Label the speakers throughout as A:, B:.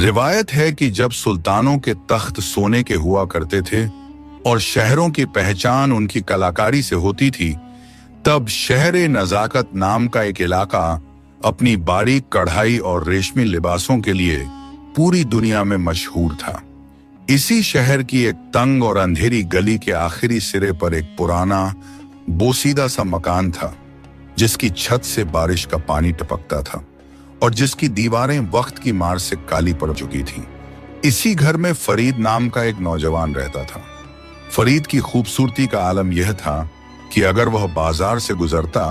A: रिवायत है कि जब सुल्तानों के तख्त सोने के हुआ करते थे और शहरों की पहचान उनकी कलाकारी से होती थी, तब शहर नजाकत नाम का एक इलाका अपनी बारीक कढ़ाई और रेशमी लिबासों के लिए पूरी दुनिया में मशहूर था। इसी शहर की एक तंग और अंधेरी गली के आखिरी सिरे पर एक पुराना बोसीदा सा मकान था, जिसकी छत से बारिश का पानी टपकता था और जिसकी दीवारें वक्त की मार से काली पड़ चुकी थीं। इसी घर में फरीद नाम का एक नौजवान रहता था। फरीद की खूबसूरती का आलम यह था कि अगर वह बाजार से गुजरता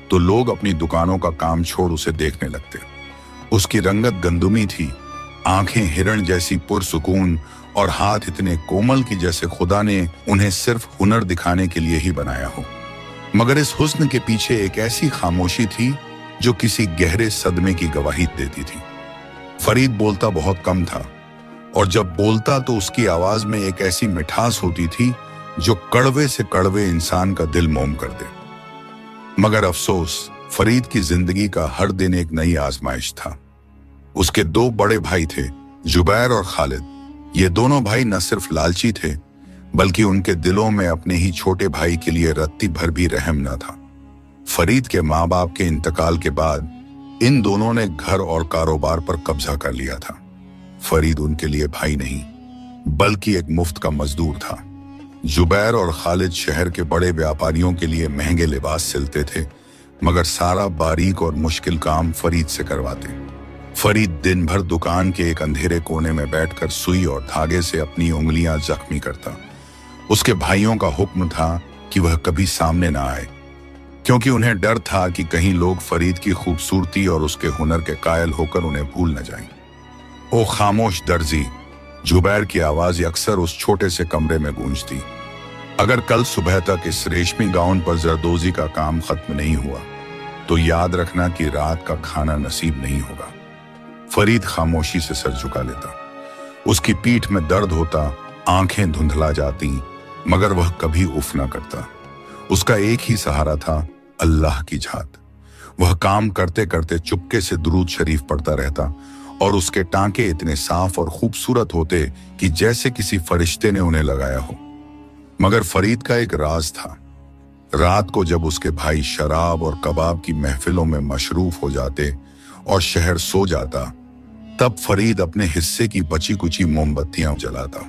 A: तो लोग अपनी दुकानों का काम छोड़ उसे देखने लगते। उसकी रंगत गंदुमी थी, आंखें हिरण जैसी पुरसुकून और हाथ इतने कोमल कि जैसे खुदा ने उन्हें सिर्फ हुनर दिखाने के लिए ही बनाया हो। मगर इस हुस्न के पीछे एक ऐसी खामोशी थी जो किसी गहरे सदमे की गवाही देती थी। फरीद बोलता बहुत कम था और जब बोलता तो उसकी आवाज में एक ऐसी मिठास होती थी जो कड़वे से कड़वे इंसान का दिल मोम कर दे। मगर अफसोस, फरीद की जिंदगी का हर दिन एक नई आजमाइश था। उसके दो बड़े भाई थे, जुबैर और खालिद। ये दोनों भाई न सिर्फ लालची थे, बल्कि उनके दिलों में अपने ही छोटे भाई के लिए रत्ती भर भी रहम न था। फरीद के माँ बाप के इंतकाल के बाद इन दोनों ने घर और कारोबार पर कब्जा कर लिया था। फरीद उनके लिए भाई नहीं, बल्कि एक मुफ्त का मजदूर था। जुबैर और खालिद शहर के बड़े व्यापारियों के लिए महंगे लिबास सिलते थे, मगर सारा बारीक और मुश्किल काम फरीद से करवाते। फरीद दिन भर दुकान के एक अंधेरे कोने में बैठकर सुई और धागे से अपनी उंगलियां जख्मी करता। उसके भाइयों का हुक्म था कि वह कभी सामने ना आए, क्योंकि उन्हें डर था कि कहीं लोग फरीद की खूबसूरती और उसके हुनर के कायल होकर उन्हें भूल न जाएं। ओ खामोश दर्जी, जुबैर की आवाज अक्सर उस छोटे से कमरे में गूंजती। अगर कल सुबह तक इस रेशमी गाउन पर जरदोजी का काम खत्म नहीं हुआ तो याद रखना कि रात का खाना नसीब नहीं होगा। फरीद खामोशी से सर झुका लेता। उसकी पीठ में दर्द होता, आंखें धुंधला जाती, मगर वह कभी उफ न करता। उसका एक ही सहारा था, अल्लाह की जात। वह काम करते करते चुपके से दुरूद शरीफ पढ़ता रहता और उसके टांके इतने साफ और खूबसूरत होते कि जैसे किसी फरिश्ते ने उन्हें लगाया हो। मगर फरीद का एक राज था। रात को जब उसके भाई शराब और कबाब की महफिलों में मशरूफ हो जाते और शहर सो जाता, तब फरीद अपने हिस्से की बची कुची मोमबत्तियां जलाता।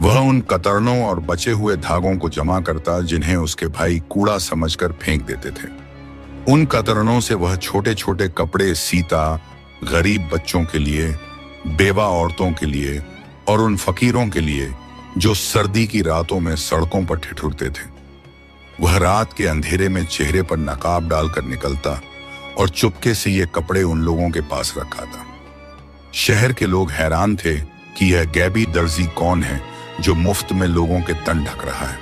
A: वह उन कतरनों और बचे हुए धागों को जमा करता जिन्हें उसके भाई कूड़ा समझकर फेंक देते थे। उन कतरनों से वह छोटे छोटे कपड़े सीता, गरीब बच्चों के लिए, बेवा औरतों के लिए और उन फकीरों के लिए जो सर्दी की रातों में सड़कों पर ठिठुरते थे। वह रात के अंधेरे में चेहरे पर नकाब डालकर निकलता और चुपके से ये कपड़े उन लोगों के पास रखा था। शहर के लोग हैरान थे कि यह गैबी दर्जी कौन है जो मुफ्त में लोगों के तन ढक रहा है।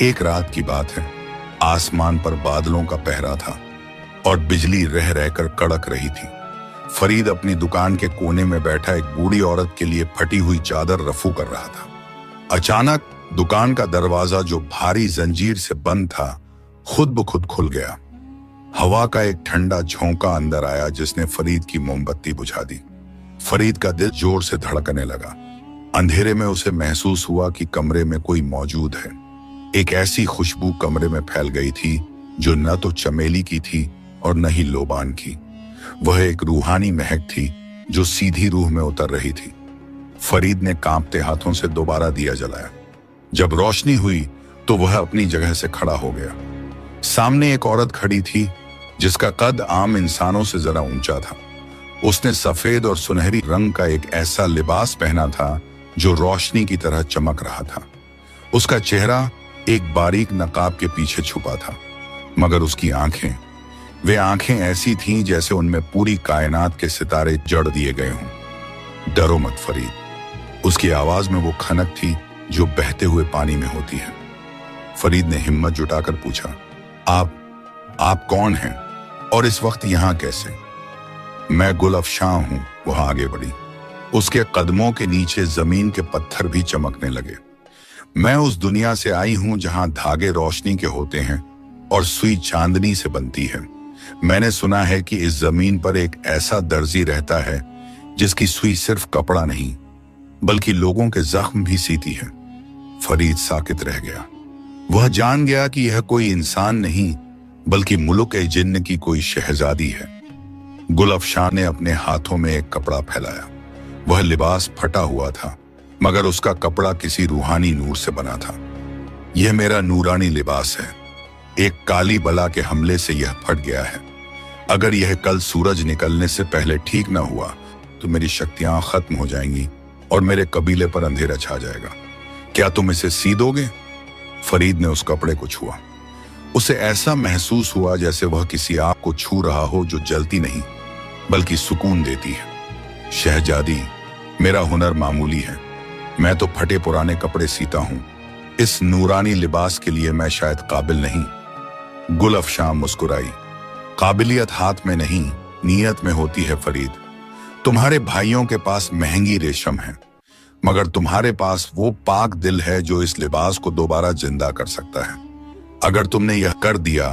A: एक रात की बात है, आसमान पर बादलों का पहरा था और बिजली रह रहकर कड़क रही थी। फरीद अपनी दुकान के कोने में बैठा एक बूढ़ी औरत के लिए फटी हुई चादर रफू कर रहा था। अचानक दुकान का दरवाजा, जो भारी जंजीर से बंद था, खुद ब खुद खुल गया। हवा का एक ठंडा झोंका अंदर आया जिसने फरीद की मोमबत्ती बुझा दी। फरीद का दिल जोर से धड़कने लगा। अंधेरे में उसे महसूस हुआ कि कमरे में कोई मौजूद है। एक ऐसी खुशबू कमरे में फैल गई थी जो न तो चमेली की थी और न ही लोबान की। वह एक रूहानी महक थी जो सीधी रूह में उतर रही थी। फरीद ने कांपते हाथों से दोबारा दिया जलाया। जब रोशनी हुई तो वह अपनी जगह से खड़ा हो गया। सामने एक औरत खड़ी थी जिसका कद आम इंसानों से जरा ऊंचा था। उसने सफेद और सुनहरी रंग का एक ऐसा लिबास पहना था जो रोशनी की तरह चमक रहा था। उसका चेहरा एक बारीक नकाब के पीछे छुपा था, मगर उसकी आंखें, वे आंखें ऐसी थीं जैसे उनमें पूरी कायनात के सितारे जड़ दिए गए हों। डरो मत फरीद। उसकी आवाज में वो खनक थी जो बहते हुए पानी में होती है। फरीद ने हिम्मत जुटाकर पूछा, आप कौन हैं और इस वक्त यहां कैसे? मैं गुल अफशां हूं। वह आगे बढ़ी। उसके कदमों के नीचे जमीन के पत्थर भी चमकने लगे। मैं उस दुनिया से आई हूं जहां धागे रोशनी के होते हैं और सुई चांदनी से बनती है। मैंने सुना है कि इस जमीन पर एक ऐसा दर्जी रहता है जिसकी सुई सिर्फ कपड़ा नहीं बल्कि लोगों के जख्म भी सीती है। फरीद साकित रह गया। वह जान गया कि यह कोई इंसान नहीं बल्कि मुल्क ए जिन्न की कोई शहजादी है। गुलफशां ने अपने हाथों में एक कपड़ा फैलाया। वह लिबास फटा हुआ था, मगर उसका कपड़ा किसी रूहानी नूर से बना था। यह मेरा नूरानी लिबास है। एक काली बला के हमले से यह फट गया है। अगर यह कल सूरज निकलने से पहले ठीक ना हुआ तो मेरी शक्तियां खत्म हो जाएंगी और मेरे कबीले पर अंधेरा छा जाएगा। क्या तुम इसे सी दोगे? फरीद ने उस कपड़े को छुआ। उसे ऐसा महसूस हुआ जैसे वह किसी आग को छू रहा हो जो जलती नहीं बल्कि सुकून देती है। शहजादी, मेरा हुनर मामूली है। मैं तो फटे पुराने कपड़े सीता हूं। इस नूरानी लिबास के लिए मैं शायद काबिल नहीं। गुलफशां मुस्कुराई। काबिलियत हाथ में नहीं, नीयत में होती है फरीद। तुम्हारे भाइयों के पास महंगी रेशम है, मगर तुम्हारे पास वो पाक दिल है जो इस लिबास को दोबारा जिंदा कर सकता है। अगर तुमने यह कर दिया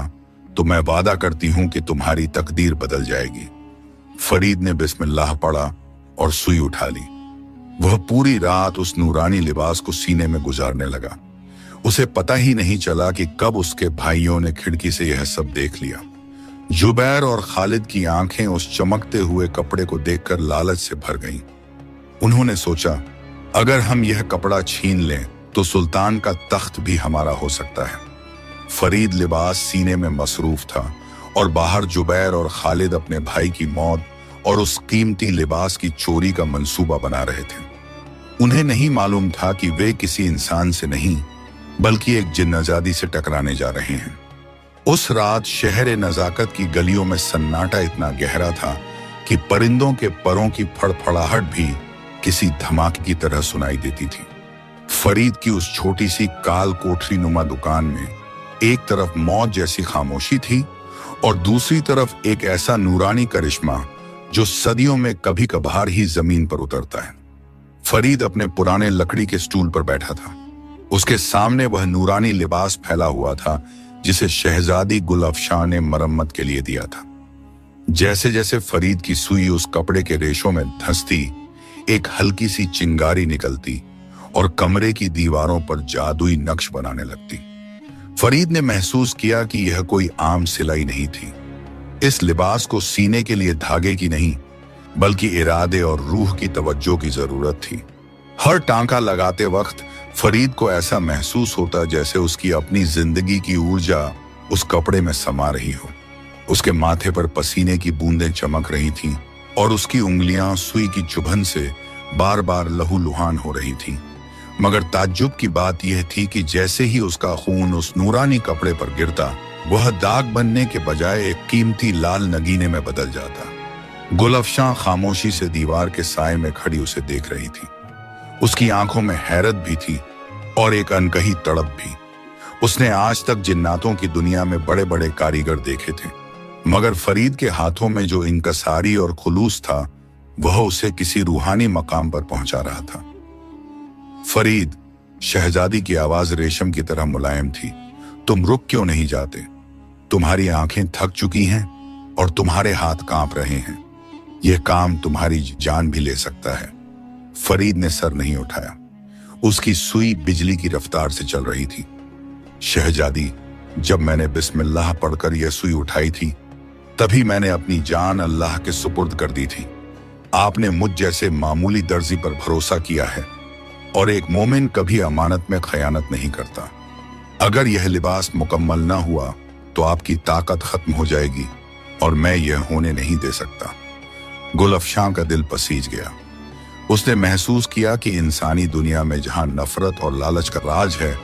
A: तो मैं वादा करती हूं कि तुम्हारी तकदीर बदल जाएगी। फरीद ने बिस्मिल्लाह पढ़ा और सुई उठा ली। वह पूरी रात उस नूरानी लिबास को सीने में गुजारने लगा। उसे पता ही नहीं चला कि कब उसके भाइयों ने खिड़की से यह सब देख लिया। जुबैर और खालिद की आंखें उस चमकते हुए कपड़े को देखकर लालच से भर गईं। उन्होंने सोचा, अगर हम यह कपड़ा छीन लें तो सुल्तान का तख्त भी हमारा हो सकता है। फरीद लिबास सीने में मसरूफ था और बाहर जुबैर और खालिद अपने भाई की मौत और उस कीमती लिबास की चोरी का मंसूबा बना रहे थे। उन्हें नहीं मालूम था कि वे किसी इंसान से नहीं बल्कि एक जिन्नजादी से टकराने जा रहे हैं। उस रात शहर नजाकत की गलियों में सन्नाटा इतना गहरा था कि परिंदों के परों की फड़फड़ाहट भी किसी धमाके की तरह सुनाई देती थी। फरीद की उस छोटी सी काल कोठरी नुमा दुकान में एक तरफ मौत जैसी खामोशी थी और दूसरी तरफ एक ऐसा नूरानी करिश्मा जो सदियों में कभी कभार ही जमीन पर उतरता है। फरीद अपने पुराने लकड़ी के स्टूल पर बैठा था। उसके सामने वह नूरानी लिबास फैला हुआ था जिसे शहजादी गुलफशां ने मरम्मत के लिए दिया था। जैसे जैसे फरीद की सुई उस कपड़े के रेशों में धंसती, एक हल्की सी चिंगारी निकलती और कमरे की दीवारों पर जादुई नक्श बनाने लगती। फरीद ने महसूस किया कि यह कोई आम सिलाई नहीं थी। इस लिबास को सीने के लिए धागे की नहीं बल्कि इरादे और रूह की तवज्जो की जरूरत थी। हर टांका लगाते वक्त फरीद को ऐसा महसूस होता जैसे उसकी अपनी जिंदगी की ऊर्जा उस कपड़े में समा रही हो। उसके माथे पर पसीने की बूंदें चमक रही थीं और उसकी उंगलियां सुई की चुभन से बार बार लहूलुहान हो रही थीं। मगर ताज्जुब की बात यह थी कि जैसे ही उसका खून उस नूरानी कपड़े पर गिरता, वह दाग बनने के बजाय एक कीमती लाल नगीने में बदल जाता। गुलफशां खामोशी से दीवार के साए में खड़ी उसे देख रही थी। उसकी आंखों में हैरत भी थी और एक अनकही तड़प भी। उसने आज तक जिन्नातों की दुनिया में बड़े बड़े कारीगर देखे थे, मगर फरीद के हाथों में जो इंकसारी और खुलूस था वह उसे किसी रूहानी मकाम पर पहुंचा रहा था। फरीद, शहजादी की आवाज रेशम की तरह मुलायम थी। तुम रुक क्यों नहीं जाते? तुम्हारी आंखें थक चुकी हैं और तुम्हारे हाथ कांप रहे हैं। यह काम तुम्हारी जान भी ले सकता है। फरीद ने सर नहीं उठाया। उसकी सुई बिजली की रफ्तार से चल रही थी। शहजादी, जब मैंने बिस्मिल्लाह पढ़कर यह सुई उठाई थी तभी मैंने अपनी जान अल्लाह के सुपुर्द कर दी थी। आपने मुझ जैसे मामूली दर्जी पर भरोसा किया है और एक मोमिन कभी अमानत में खयानत नहीं करता। अगर यह लिबास मुकम्मल ना हुआ तो आपकी ताकत खत्म हो जाएगी और मैं यह होने नहीं दे सकता। गुलफशां का दिल पसीज गया। उसने महसूस किया कि इंसानी दुनिया में जहां नफरत और लालच का राज है,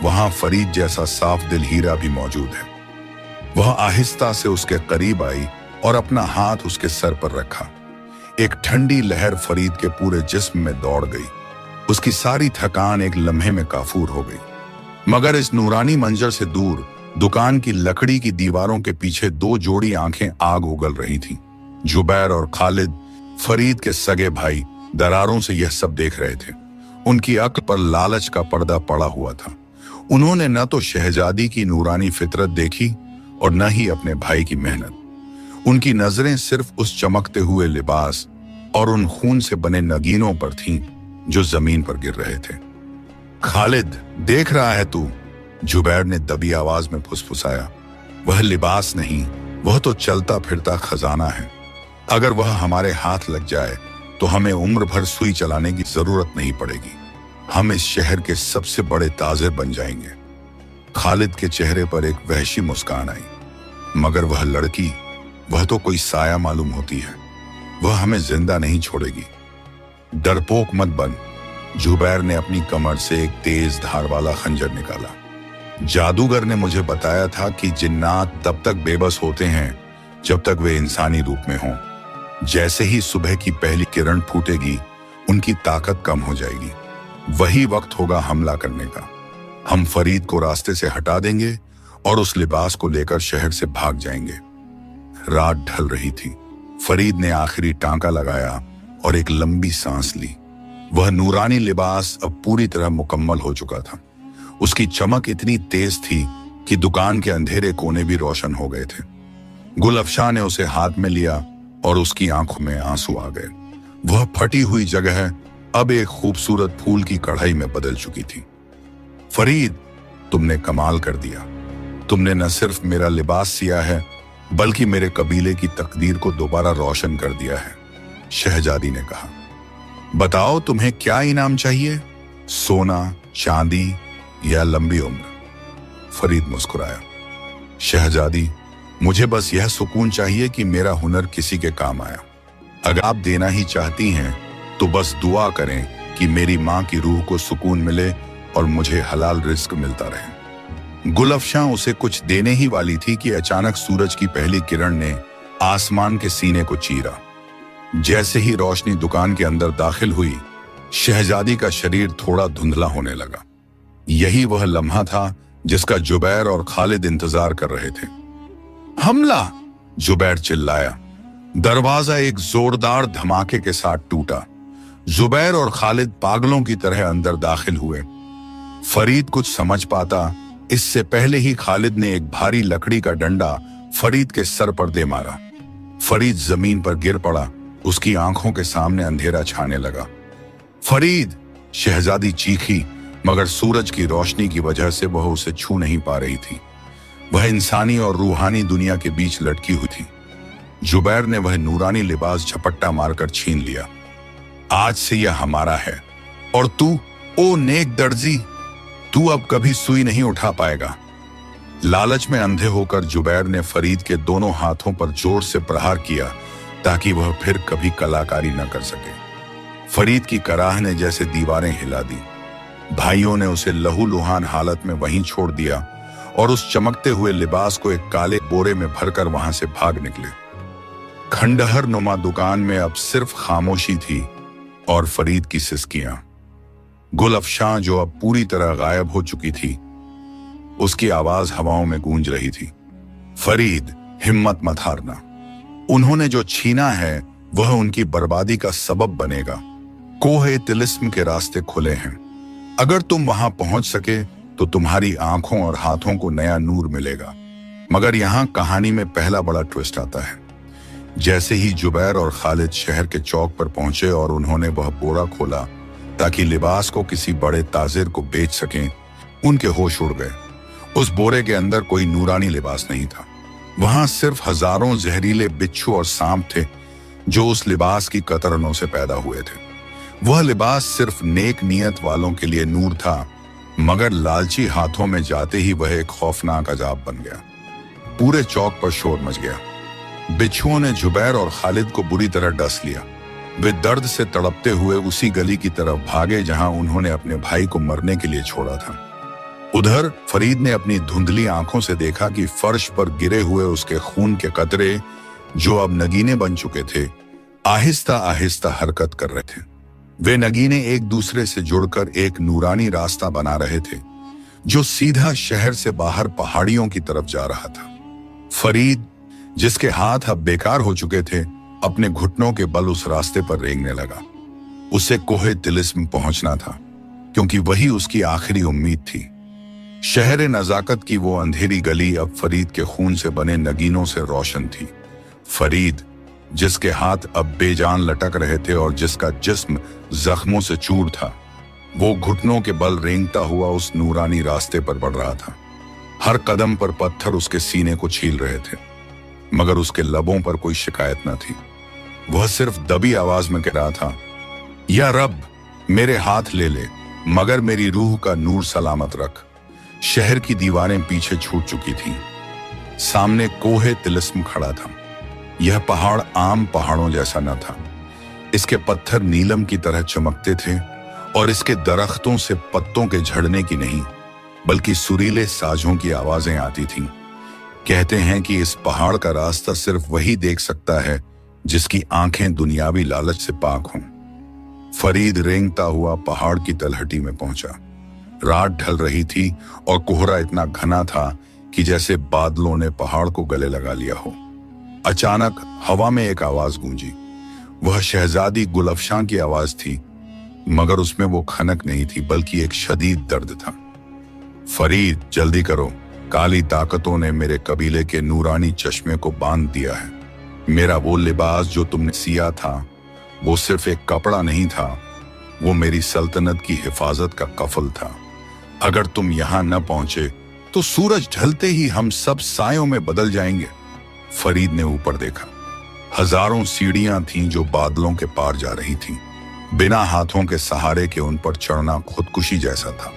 A: वहां फरीद जैसा साफ दिल हीरा भी मौजूद है। वह आहिस्ता से उसके करीब आई और अपना हाथ उसके सर पर रखा। एक ठंडी लहर फरीद के पूरे जिस्म में दौड़ गई। उसकी सारी थकान एक लम्हे में काफूर हो गई। मगर इस नूरानी मंजर से दूर दुकान की लकड़ी की दीवारों के पीछे दो जोड़ी आंखें आग उगल रही थीं। जुबैर और खालिद, फरीद के सगे भाई, दरारों से यह सब देख रहे थे। उनकी अक्ल पर लालच का पर्दा पड़ा हुआ था। उन्होंने न तो शहजादी की नूरानी फितरत देखी और न ही अपने भाई की मेहनत। उनकी नजरें सिर्फ उस चमकते हुए लिबास और उन खून से बने नगीनों पर थीं जो जमीन पर गिर रहे थे। खालिद, देख रहा है तू? जुबैर ने दबी आवाज में फुसफुसाया। वह लिबास नहीं, वह तो चलता फिरता खजाना है। अगर वह हमारे हाथ लग जाए तो हमें उम्र भर सुई चलाने की जरूरत नहीं पड़ेगी। हम इस शहर के सबसे बड़े ताजिर बन जाएंगे। खालिद के चेहरे पर एक वहशी मुस्कान आई। मगर वह लड़की, वह तो कोई साया मालूम होती है। वह हमें जिंदा नहीं छोड़ेगी। डरपोक मत बन। जुबैर ने अपनी कमर से एक तेज धार वाला खंजर निकाला। जादूगर ने मुझे बताया था कि जिन्नात तब तक बेबस होते हैं जब तक वे इंसानी रूप में हों। जैसे ही सुबह की पहली किरण फूटेगी, उनकी ताकत कम हो जाएगी। वही वक्त होगा हमला करने का। हम फरीद को रास्ते से हटा देंगे और उस लिबास को लेकर शहर से भाग जाएंगे। रात ढल रही थी। फरीद ने आखिरी टांका लगाया और एक लंबी सांस ली। वह नूरानी लिबास अब पूरी तरह मुकम्मल हो चुका था। उसकी चमक इतनी तेज थी कि दुकान के अंधेरे कोने भी रोशन हो गए थे। गुलफशां ने उसे हाथ में लिया और उसकी आंखों में आंसू आ गए। वह फटी हुई जगह अब एक खूबसूरत फूल की कढ़ाई में बदल चुकी थी। फरीद, तुमने कमाल कर दिया। तुमने न सिर्फ मेरा लिबास सिया है, बल्कि मेरे कबीले की तकदीर को दोबारा रोशन कर दिया है। शहजादी ने कहा। बताओ, तुम्हें क्या इनाम चाहिए? सोना, चांदी या लंबी उम्र? फरीद मुस्कुराया। शहजादी, मुझे बस यह सुकून चाहिए कि मेरा हुनर किसी के काम आया। अगर आप देना ही चाहती हैं तो बस दुआ करें कि मेरी मां की रूह को सुकून मिले और मुझे हलाल रिस्क मिलता रहे। गुलफशां उसे कुछ देने ही वाली थी कि अचानक सूरज की पहली किरण ने आसमान के सीने को चीरा। जैसे ही रोशनी दुकान के अंदर दाखिल हुई, शहजादी का शरीर थोड़ा धुंधला होने लगा। यही वह लम्हा था जिसका जुबैर और खालिद इंतजार कर रहे थे। हमला! जुबैर चिल्लाया। दरवाजा एक जोरदार धमाके के साथ टूटा। जुबैर और खालिद पागलों की तरह अंदर दाखिल हुए। फरीद कुछ समझ पाता इससे पहले ही खालिद ने एक भारी लकड़ी का डंडा फरीद के सर पर दे मारा। फरीद जमीन पर गिर पड़ा। उसकी आंखों के सामने अंधेरा छाने लगा। फरीद! शहजादी चीखी, मगर सूरज की रोशनी की वजह से वह उसे छू नहीं पा रही थी। वह इंसानी और रूहानी दुनिया के बीच लटकी हुई थी। जुबैर ने वह नूरानी लिबास झपट्टा मारकर छीन लिया। आज से यह हमारा है। और तू, ओ नेक दर्जी, तू अब कभी सुई नहीं उठा पाएगा। लालच में अंधे होकर जुबैर ने फरीद के दोनों हाथों पर जोर से प्रहार किया ताकि वह फिर कभी कलाकारी न कर सके। फरीद की कराह ने जैसे दीवारें हिला दी। भाइयों ने उसे लहूलुहान हालत में वहीं छोड़ दिया और उस चमकते हुए लिबास को एक काले बोरे में भरकर वहां से भाग निकले। खंडहर नुमा दुकान में अब सिर्फ खामोशी थी और फरीद की सिसकियां। गुलफशां, जो अब पूरी तरह गायब हो चुकी थी, उसकी आवाज हवाओं में गूंज रही थी। फरीद, हिम्मत मत हारना। उन्होंने जो छीना है वह उनकी बर्बादी का सबब बनेगा। कोहे तिलिस्म के रास्ते खुले हैं। अगर तुम वहां पहुंच सके तो तुम्हारी आंखों और हाथों को नया नूर मिलेगा। मगर यहां कहानी में पहला बड़ा ट्विस्ट आता है। जैसे ही जुबैर और खालिद शहर के चौक पर पहुंचे और उन्होंने वह बोरा खोला ताकि लिबास को किसी बड़े ताजिर को बेच सकें, उनके होश उड़ गए। उस बोरे के अंदर कोई नूरानी लिबास नहीं था। वहां सिर्फ हजारों जहरीले बिच्छू और सांप थे जो उस लिबास की कतरनों से पैदा हुए थे। वह लिबास सिर्फ नेक नियत वालों के लिए नूर था, मगर लालची हाथों में जाते ही वह एक खौफनाक अजाब बन गया। पूरे चौक पर शोर मच गया। बिच्छुओं ने जुबैर और खालिद को बुरी तरह डस लिया। वे दर्द से तड़पते हुए उसी गली की तरफ भागे जहां उन्होंने अपने भाई को मरने के लिए छोड़ा था। उधर फरीद ने अपनी धुंधली आंखों से देखा कि फर्श पर गिरे हुए उसके खून के कतरे, जो अब नगीने बन चुके थे, आहिस्ता आहिस्ता हरकत कर रहे थे। वे नगीने एक दूसरे से जुड़कर एक नूरानी रास्ता बना रहे थे जो सीधा शहर से बाहर पहाड़ियों की तरफ जा रहा था। फरीद, जिसके हाथ अब बेकार हो चुके थे, अपने घुटनों के बल उस रास्ते पर रेंगने लगा। उसे कोहे तिलिस्म पहुंचना था, क्योंकि वही उसकी आखिरी उम्मीद थी। शहर नजाकत की वो अंधेरी गली अब फरीद के खून से बने नगीनों से रोशन थी। फरीद, जिसके हाथ अब बेजान लटक रहे थे और जिसका जिस्म जख्मों से चूर था। वो घुटनों के बल रेंगता हुआ उस नूरानी रास्ते पर बढ़ रहा था। हर कदम पर पत्थर उसके सीने को छील रहे थे, मगर उसके लबों पर कोई शिकायत न थी। वह सिर्फ दबी आवाज में कह रहा था, या रब, मेरे हाथ ले ले, मगर मेरी रूह का नूर सलामत रख। शहर की दीवारें पीछे छूट चुकी थीं। सामने कोहे तिलिस्म खड़ा था। यह पहाड़ आम पहाड़ों जैसा न था। इसके पत्थर नीलम की तरह चमकते थे और इसके दरख्तों से पत्तों के झड़ने की नहीं, बल्कि सुरीले साजों की आवाजें आती थीं। कहते हैं कि इस पहाड़ का रास्ता सिर्फ वही देख सकता है जिसकी आंखें दुनियावी लालच से पाक हों। फरीद रेंगता हुआ पहाड़ की तलहटी में पहुंचा। रात ढल रही थी और कोहरा इतना घना था कि जैसे बादलों ने पहाड़ को गले लगा लिया हो। अचानक हवा में एक आवाज गूंजी। वह शहजादी गुलफशां की आवाज थी, मगर उसमें वो खनक नहीं थी, बल्कि एक शदीद दर्द था। फरीद, जल्दी करो, काली ताकतों ने मेरे कबीले के नूरानी चश्मे को बांध दिया है। मेरा वो लिबास जो तुमने सिया था, वो सिर्फ एक कपड़ा नहीं था, वो मेरी सल्तनत की हिफाजत का कफल था। अगर तुम यहां न पहुंचे तो सूरज ढलते ही हम सब सायों में बदल जाएंगे। फरीद ने ऊपर देखा। हजारों सीढ़ियां थीं जो बादलों के पार जा रही थीं। बिना हाथों के सहारे के उन पर चढ़ना खुदकुशी जैसा था,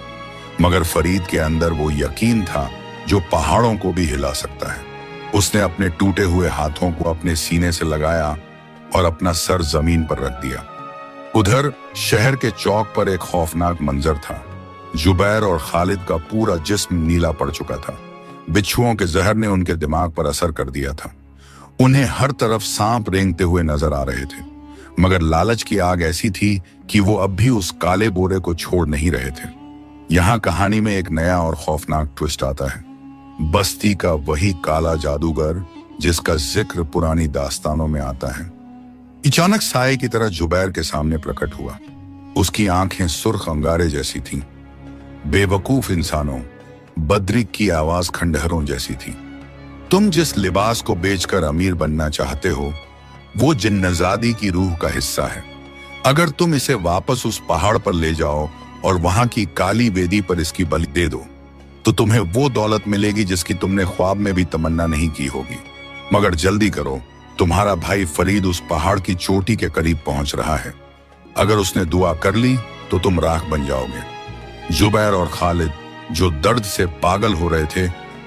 A: मगर फरीद के अंदर वो यकीन था जो पहाड़ों को भी हिला सकता है। उसने अपने टूटे हुए हाथों को अपने सीने से लगाया और अपना सर जमीन पर रख दिया। उधर शहर के चौक पर एक खौफनाक मंजर था। जुबैर और खालिद का पूरा जिस्म नीला पड़ चुका था। बिच्छुओं के जहर ने उनके दिमाग पर असर कर दिया था। उन्हें हर तरफ सांप रेंगते हुए नजर आ रहे थे, मगर लालच की आग ऐसी थी कि वो अब भी उस काले बोरे को छोड़ नहीं रहे थे। यहाँ कहानी में एक नया और खौफनाक ट्विस्ट आता है। बस्ती का वही काला जादूगर जिसका जिक्र पुरानी दास्तानों में आता है, अचानक साए की तरह जुबैर के सामने प्रकट हुआ। उसकी आंखें सुर्ख अंगारे जैसी थीं। बेवकूफ इंसानों, बद्रिक की आवाज खंडहरों जैसी थी। तुम जिस लिबास को बेचकर अमीर बनना चाहते हो, वो जिन्नजादी की रूह का हिस्सा है। अगर तुम इसे वापस उस पहाड़ पर ले जाओ और वहां की काली वेदी पर इसकी बलि दे दो, तो तुम्हें वो दौलत मिलेगी जिसकी तुमने ख्वाब में भी तमन्ना नहीं की होगी। मगर जल्दी करो, तुम्हारा भाई फरीद उस पहाड़ की चोटी के करीब पहुंच रहा है। अगर उसने दुआ कर ली तो तुम राख बन जाओगे। जुबैर और खालिद, जो दर्द से पागल हो रहे थे,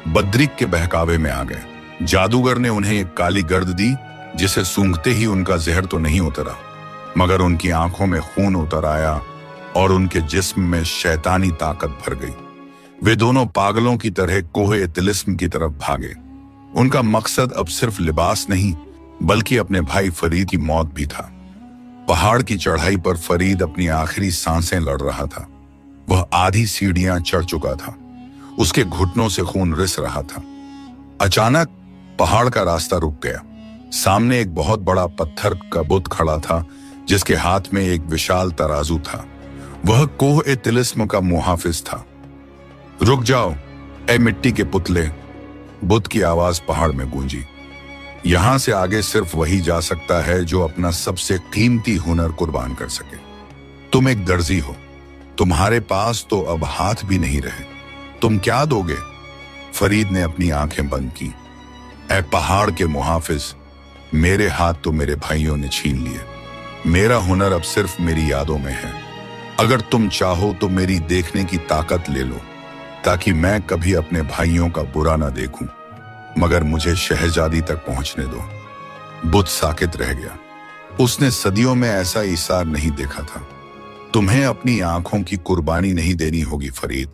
A: बद्रिक के बहकावे में आ गए। जादूगर ने उन्हें एक काली गर्द दी जिसे सूंघते ही उनका जहर तो नहीं उतरा, मगर उनकी आंखों में खून उतर आया और उनके जिस्म में शैतानी ताकत भर गई। वे दोनों पागलों की तरह कोहे तिलिस्म की तरफ भागे। उनका मकसद अब सिर्फ लिबास नहीं, बल्कि अपने भाई फरीद की मौत भी था। पहाड़ की चढ़ाई पर फरीद अपनी आखिरी सांसें लड़ रहा था। वह आधी सीढ़ियां चढ़ चुका था। उसके घुटनों से खून रिस रहा था। अचानक पहाड़ का रास्ता रुक गया। सामने एक बहुत बड़ा पत्थर का बुत खड़ा था, जिसके हाथ में एक विशाल तराजू था। वह कोह तिलिस्म का मुहाफिज था। रुक जाओ, ए मिट्टी के पुतले, बुत की आवाज पहाड़ में गूंजी। यहां से आगे सिर्फ वही जा सकता है जो अपना सबसे कीमती हुनर कुर्बान कर सके। तुम एक दर्जी हो, तुम्हारे पास तो अब हाथ भी नहीं रहे, तुम क्या दोगे? फरीद ने अपनी आंखें बंद की। ए पहाड़ के मुहाफिज, मेरे हाथ तो मेरे भाइयों ने छीन लिए। मेरा हुनर अब सिर्फ मेरी यादों में है। अगर तुम चाहो तो मेरी देखने की ताकत ले लो, ताकि मैं कभी अपने भाइयों का बुरा ना देखूं, मगर मुझे शहजादी तक पहुंचने दो। बुत साकित रह गया। उसने सदियों में ऐसा इशार नहीं देखा था। तुम्हें अपनी आंखों की कुर्बानी नहीं देनी होगी फरीद।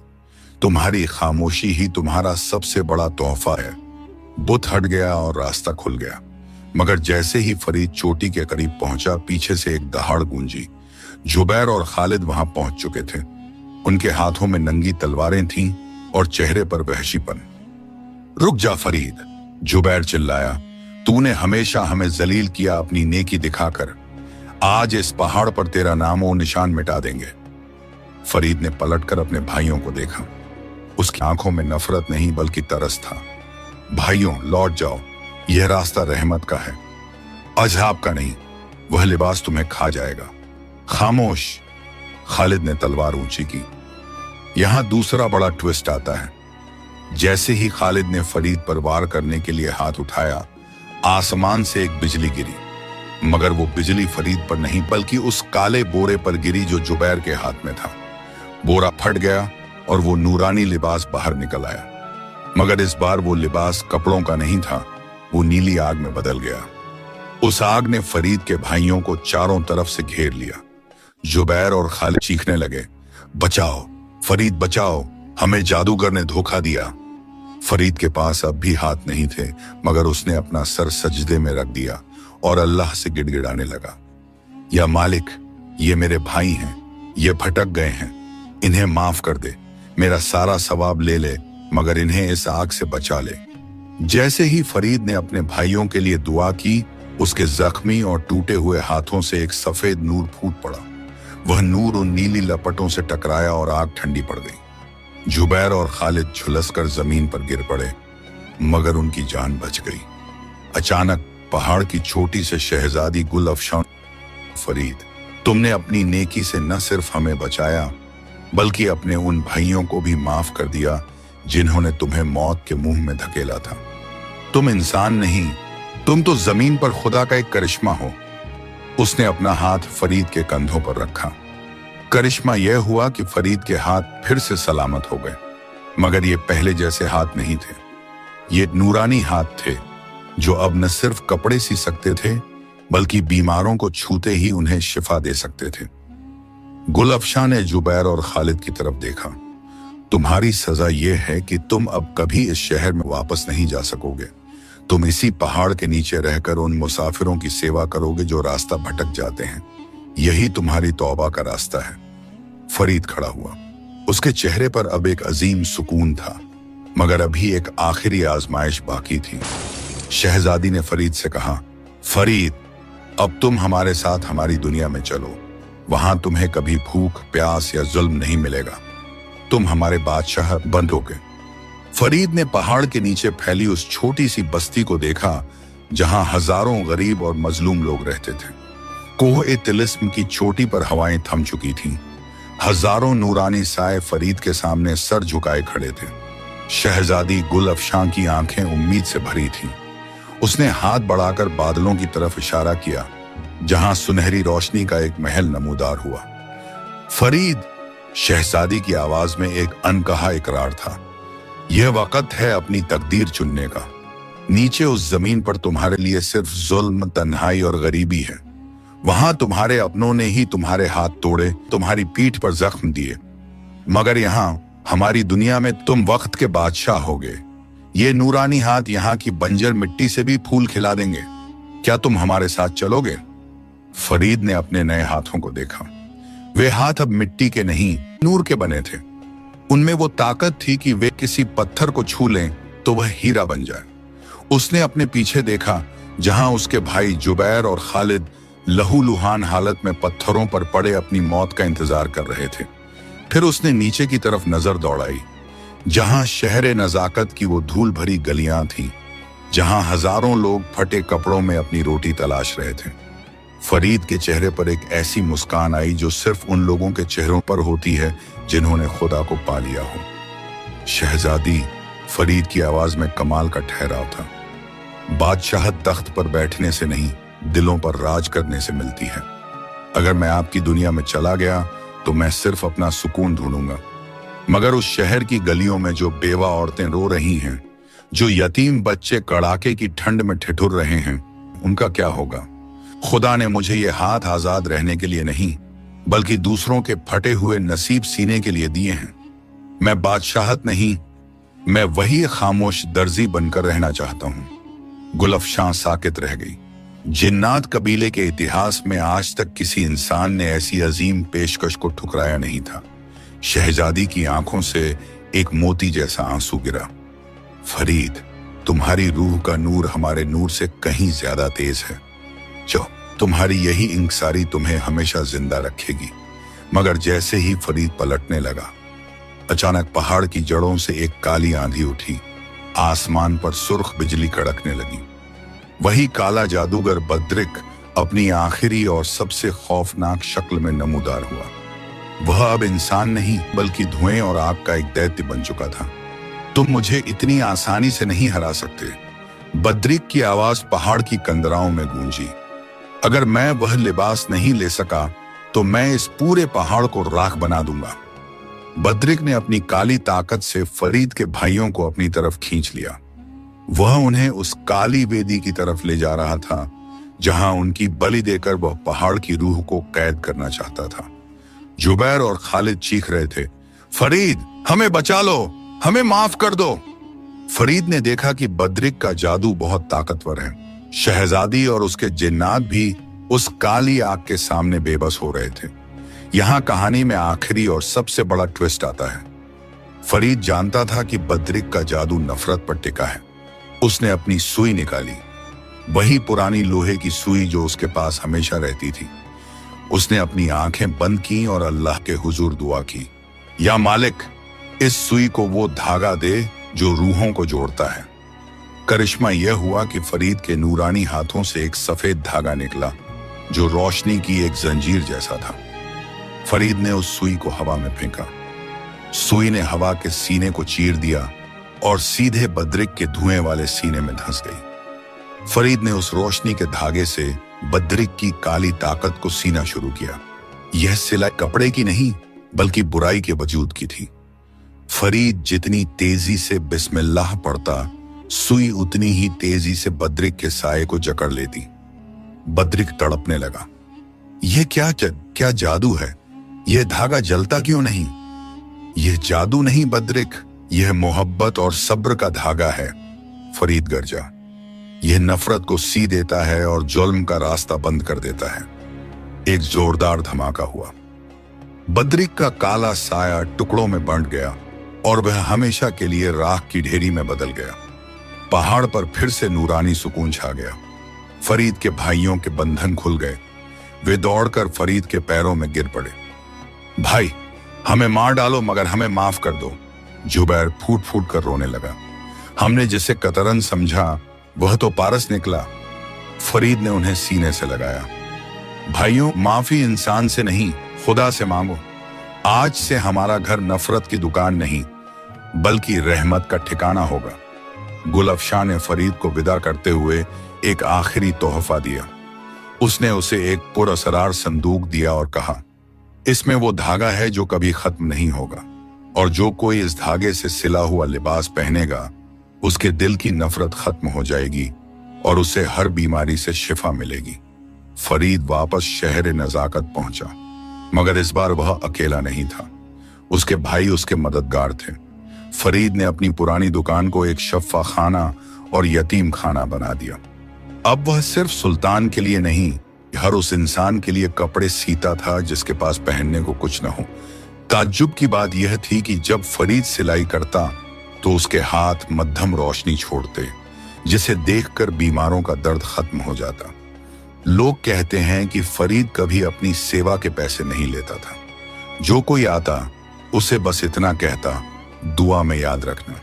A: तुम्हारी खामोशी ही तुम्हारा सबसे बड़ा तोहफा है। बुत हट गया और रास्ता खुल गया, मगर जैसे ही फरीद चोटी के करीब पहुंचा, पीछे से एक दहाड़ गूंजी। जुबैर और खालिद वहां पहुंच चुके थे। उनके हाथों में नंगी तलवारें थीं और चेहरे पर वहशीपन। रुक जा फरीद, जुबैर चिल्लाया। तूने हमेशा हमें जलील किया अपनी नेकी दिखाकर। आज इस पहाड़ पर तेरा नामो निशान मिटा देंगे। फरीद ने पलटकर अपने भाइयों को देखा। उसकी आंखों में नफरत नहीं बल्कि तरस था। भाइयों, लौट जाओ, यह रास्ता रहमत का है। अजहाब का नहीं, वह लिबास तुम्हें खा जाएगा। खामोश, खालिद ने तलवार ऊंची की। यहां दूसरा बड़ा ट्विस्ट आता है। जैसे ही खालिद ने फरीद पर वार करने के लिए हाथ उठाया, आसमान से एक बिजली गिरी, मगर वो बिजली फरीद पर नहीं बल्कि उस काले बोरे पर गिरी जो जुबैर के हाथ में था। बोरा फट गया और वो नूरानी लिबास बाहर निकल आया, मगर इस बार वो लिबास कपड़ों का नहीं था, वो नीली आग में बदल गया। उस आग ने फरीद के भाइयों को चारों तरफ से घेर लिया। जुबैर और खालिद चीखने लगे, बचाओ फरीद बचाओ, हमें जादूगर ने धोखा दिया। फरीद के पास अब भी हाथ नहीं थे, मगर उसने अपना सर सजदे में रख दिया और अल्लाह से गिड़गिड़ाने लगा, या मालिक, ये मेरे भाई हैं, ये भटक गए हैं, इन्हें माफ कर दे, मेरा सारा सवाब ले ले, मगर इन्हें इस आग से बचा ले। जैसे ही फरीद ने अपने भाइयों के लिए दुआ की, उसके जख्मी और टूटे हुए हाथों से एक सफेद नूर फूट पड़ा। वह नूर उन नीली लपटों से टकराया और आग ठंडी पड़ गई। जुबैर और खालिद झुलसकर जमीन पर गिर पड़े, मगर उनकी जान बच गई। अचानक पहाड़ की छोटी से शहजादी गुल अफशान, फरीद, तुमने अपनी नेकी से न सिर्फ हमें बचाया, बल्कि अपने उन भाइयों को भी माफ कर दिया जिन्होंने तुम्हें मौत के मुंह में धकेला था। तुम इंसान नहीं, तुम तो जमीन पर खुदा का एक करिश्मा हो। उसने अपना हाथ फरीद के कंधों पर रखा। करिश्मा यह हुआ कि फरीद के हाथ फिर से सलामत हो गए, मगर ये पहले जैसे हाथ नहीं थे। ये नूरानी हाथ थे जो अब न सिर्फ कपड़े सी सकते थे, बल्कि बीमारों को छूते ही उन्हें शिफा दे सकते थे। गुल अफशान ने जुबैर और खालिद की तरफ देखा। तुम्हारी सजा यह है कि तुम अब कभी इस शहर में वापस नहीं जा सकोगे। तुम इसी पहाड़ के नीचे रहकर उन मुसाफिरों की सेवा करोगे जो रास्ता भटक जाते हैं। यही तुम्हारी तौबा का रास्ता है। फरीद खड़ा हुआ। उसके चेहरे पर अब एक अजीम सुकून था, मगर अभी एक आखिरी आजमाइश बाकी थी। शहजादी ने फरीद से कहा, फरीद, अब तुम हमारे साथ हमारी दुनिया में चलो। वहां तुम्हें कभी भूख, प्यास या जुल्म नहीं मिलेगा। तुम हमारे बादशाह बनोगे। फरीद ने पहाड़ के नीचे फैली उस छोटी सी बस्ती को देखा जहां हजारों गरीब और मजलूम लोग रहते थे। कोह-ए-तिलिस्म की चोटी पर हवाएं थम चुकी थीं। हजारों नूरानी साए फरीद के सामने सर झुकाए खड़े थे। शहजादी गुल अफशान की आंखें उम्मीद से भरी थीं। उसने हाथ बढ़ाकर बादलों की तरफ इशारा किया, जहां सुनहरी रोशनी का एक महल नमूदार हुआ। फरीद, शहजादी की आवाज में एक अनकहा इकरार था। यह वक्त है अपनी तकदीर चुनने का। नीचे उस जमीन पर तुम्हारे लिए सिर्फ जुल्म, तन्हाई और गरीबी है। वहां तुम्हारे अपनों ने ही तुम्हारे हाथ तोड़े, तुम्हारी पीठ पर जख्म दिए, मगर यहाँ हमारी दुनिया में तुम वक्त के बादशाह होगे। ये नूरानी हाथ यहाँ की बंजर मिट्टी से भी फूल खिला देंगे। क्या तुम हमारे साथ चलोगे? फरीद ने अपने नए हाथों को देखा। वे हाथ अब मिट्टी के नहीं, नूर के बने थे। उनमें वो ताकत थी कि वे किसी पत्थर को छू लें तो वह हीरा बन जाए। उसने अपने पीछे देखा, जहां उसके भाई जुबैर और खालिद लहूलुहान हालत में पत्थरों पर पड़े अपनी मौत का इंतजार कर रहे थे। फिर उसने नीचे की तरफ नजर दौड़ाई, जहां शहर नजाकत की वो धूल भरी गलियां थीं, जहां हजारों लोग फटे कपड़ों में अपनी रोटी तलाश रहे थे। फरीद के चेहरे पर एक ऐसी मुस्कान आई जो सिर्फ उन लोगों के चेहरों पर होती है जिन्होंने खुदा को पा लिया हो। शहजादी, फरीद की आवाज में कमाल का ठहराव था। बादशाहत तख्त पर बैठने से नहीं, दिलों पर राज करने से मिलती है। अगर मैं आपकी दुनिया में चला गया तो मैं सिर्फ अपना सुकून ढूंढूंगा, मगर उस शहर की गलियों में जो बेवा औरतें रो रही हैं, जो यतीम बच्चे कड़ाके की ठंड में ठिठुर रहे हैं, उनका क्या होगा? खुदा ने मुझे ये हाथ आजाद रहने के लिए नहीं, बल्कि दूसरों के फटे हुए नसीब सीने के लिए दिए हैं। मैं बादशाहत नहीं, मैं वही खामोश दर्जी बनकर रहना चाहता हूं। गुल अफशान साकित रह गई। जिन्नात कबीले के इतिहास में आज तक किसी इंसान ने ऐसी अजीम पेशकश को ठुकराया नहीं था। शहजादी की आंखों से एक मोती जैसा आंसू गिरा। फरीद, तुम्हारी रूह का नूर हमारे नूर से कहीं ज्यादा तेज है। जो तुम्हारी यही इंकसारी तुम्हें हमेशा जिंदा रखेगी। मगर जैसे ही फरीद पलटने लगा, अचानक पहाड़ की जड़ों से एक काली आंधी उठी। आसमान पर सुर्ख बिजली कड़कने लगी। वही काला जादूगर बद्रिक अपनी आखिरी और सबसे खौफनाक शक्ल में नमूदार हुआ। वह अब इंसान नहीं बल्कि धुएं और आग का एक दैत्य बन चुका था। तुम मुझे इतनी आसानी से नहीं हरा सकते। बद्रिक की आवाज पहाड़ की कंदराओं में गूंजी। अगर मैं वह लिबास नहीं ले सका तो मैं इस पूरे पहाड़ को राख बना दूंगा। बद्रिक ने अपनी काली ताकत से फरीद के भाइयों को अपनी तरफ खींच लिया। वह उन्हें उस काली वेदी की तरफ ले जा रहा था जहां उनकी बलि देकर वह पहाड़ की रूह को कैद करना चाहता था। जुबैर और खालिद चीख रहे थे, फरीद, हमें बचा लो, हमें माफ कर दो। फरीद ने देखा कि बद्रिक का जादू बहुत ताकतवर है। शहजादी और उसके जिन्नात भी उस काली आग के सामने बेबस हो रहे थे। यहां कहानी में आखिरी और सबसे बड़ा ट्विस्ट आता है। फरीद जानता था कि बद्रिक का जादू नफरत पर टिका है। उसने अपनी सुई निकाली, वही पुरानी लोहे की सुई जो उसके पास हमेशा रहती थी। उसने अपनी आंखें बंद की और अल्लाह के हुजूर दुआ की, या मालिक, इस सुई को वो धागा दे जो रूहों को जोड़ता है। करिश्मा यह हुआ कि फरीद के नूरानी हाथों से एक सफेद धागा निकला जो रोशनी की एक जंजीर जैसा था। फरीद ने उस सुई को हवा में फेंका। सुई ने हवा के सीने को चीर दिया और सीधे बद्रिक के धुएं वाले सीने में धंस गई। फरीद ने उस रोशनी के धागे से बद्रिक की काली ताकत को सीना शुरू किया। यह सिलाई कपड़े की नहीं बल्कि बुराई के वजूद की थी। फरीद जितनी तेजी से बिस्मिल्लाह पढ़ता, सुई उतनी ही तेजी से बद्रिक के साये को जकड़ लेती। बद्रिक तड़पने लगा। यह क्या जादू है? यह धागा जलता क्यों नहीं? यह जादू नहीं बद्रिक, यह मोहब्बत और सब्र का धागा है। फरीद गरजा। यह नफरत को सी देता है और जुल्म का रास्ता बंद कर देता है। एक जोरदार धमाका हुआ। बद्रिक का काला साया टुकड़ों में बंट गया और वह हमेशा के लिए राख की ढेरी में बदल गया। पहाड़ पर फिर से नूरानी सुकून छा गया। फरीद के भाइयों के बंधन खुल गए। वे दौड़कर फरीद के पैरों में गिर पड़े। भाई, हमें मार डालो मगर हमें माफ कर दो। जुबैर फूट फूट कर रोने लगा। हमने जिसे कतरन समझा वह तो पारस निकला। फरीद ने उन्हें सीने से लगाया। भाइयों, माफी इंसान से नहीं, खुदा से मांगो। आज से हमारा घर नफरत की दुकान नहीं बल्कि रहमत का ठिकाना होगा। गुलफशां ने फरीद को विदा करते हुए एक आखिरी तोहफा दिया। उसने उसे एक पुरअसरार संदूक दिया और कहा, इसमें वो धागा है जो कभी खत्म नहीं होगा, और जो कोई इस धागे से सिला हुआ लिबास पहनेगा उसके दिल की नफरत खत्म हो जाएगी और उसे हर बीमारी से शिफा मिलेगी। फरीद वापस शहर नजाकत पहुंचा, मगर इस बार वह अकेला नहीं था। उसके भाई उसके मददगार थे। फरीद ने अपनी पुरानी दुकान को एक शफ़ा खाना और यतीम खाना बना दिया। अब वह सिर्फ सुल्तान के लिए नहीं, हर उस इंसान के लिए कपड़े सीता था जिसके पास पहनने को कुछ न हो। ताज्जुब की बात यह थी कि जब फरीद सिलाई करता तो उसके हाथ मध्यम रोशनी छोड़ते, जिसे देखकर बीमारों का दर्द खत्म हो जाता। लोग कहते हैं कि फरीद कभी अपनी सेवा के पैसे नहीं लेता था। जो कोई आता उसे बस इतना कहता, दुआ में याद रखना।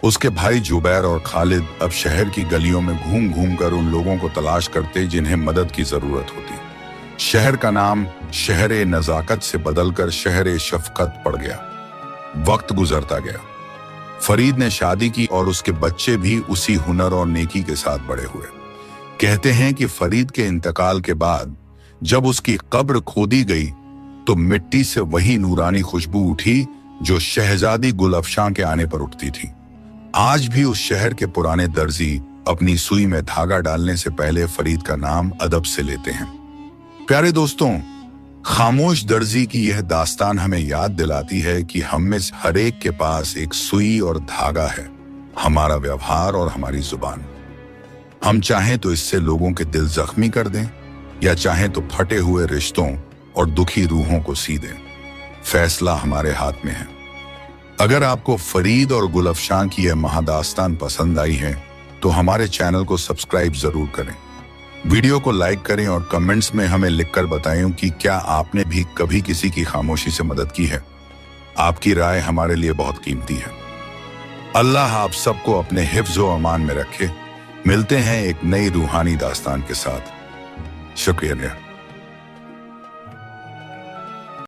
A: उसके भाई जुबैर और खालिद अब शहर की गलियों में घूम घूम कर उन लोगों को तलाश करते जिन्हें मदद की जरूरत होती। शहर का नाम शहर नजाकत से बदलकर शहर शफकत पड़ गया। वक्त गुजरता गया। फरीद ने शादी की और उसके बच्चे भी उसी हुनर और नेकी के साथ बड़े हुए। कहते हैं कि फरीद के इंतकाल के बाद जब उसकी कब्र खोदी गई तो मिट्टी से वही नूरानी खुशबू उठी जो शहजादी गुलफशां के आने पर उठती थी। आज भी उस शहर के पुराने दर्जी अपनी सुई में धागा डालने से पहले फरीद का नाम अदब से लेते हैं। प्यारे दोस्तों, खामोश दर्जी की यह दास्तान हमें याद दिलाती है कि हम में से हर एक के पास एक सुई और धागा है, हमारा व्यवहार और हमारी जुबान। हम चाहें तो इससे लोगों के दिल जख्मी कर दें या चाहें तो फटे हुए रिश्तों और दुखी रूहों को सी दें। फैसला हमारे हाथ में है। अगर आपको फरीद और गुलफशां की यह महादास्तान पसंद आई है तो हमारे चैनल को सब्सक्राइब जरूर करें, वीडियो को लाइक करें और कमेंट्स में हमें लिखकर बताएं कि क्या आपने भी कभी किसी की खामोशी से मदद की है। आपकी राय हमारे लिए बहुत कीमती है। अल्लाह आप सबको अपने हिफ्ज़ व अमान में रखे। मिलते हैं एक नई रूहानी दास्तान के साथ। शुक्रिया।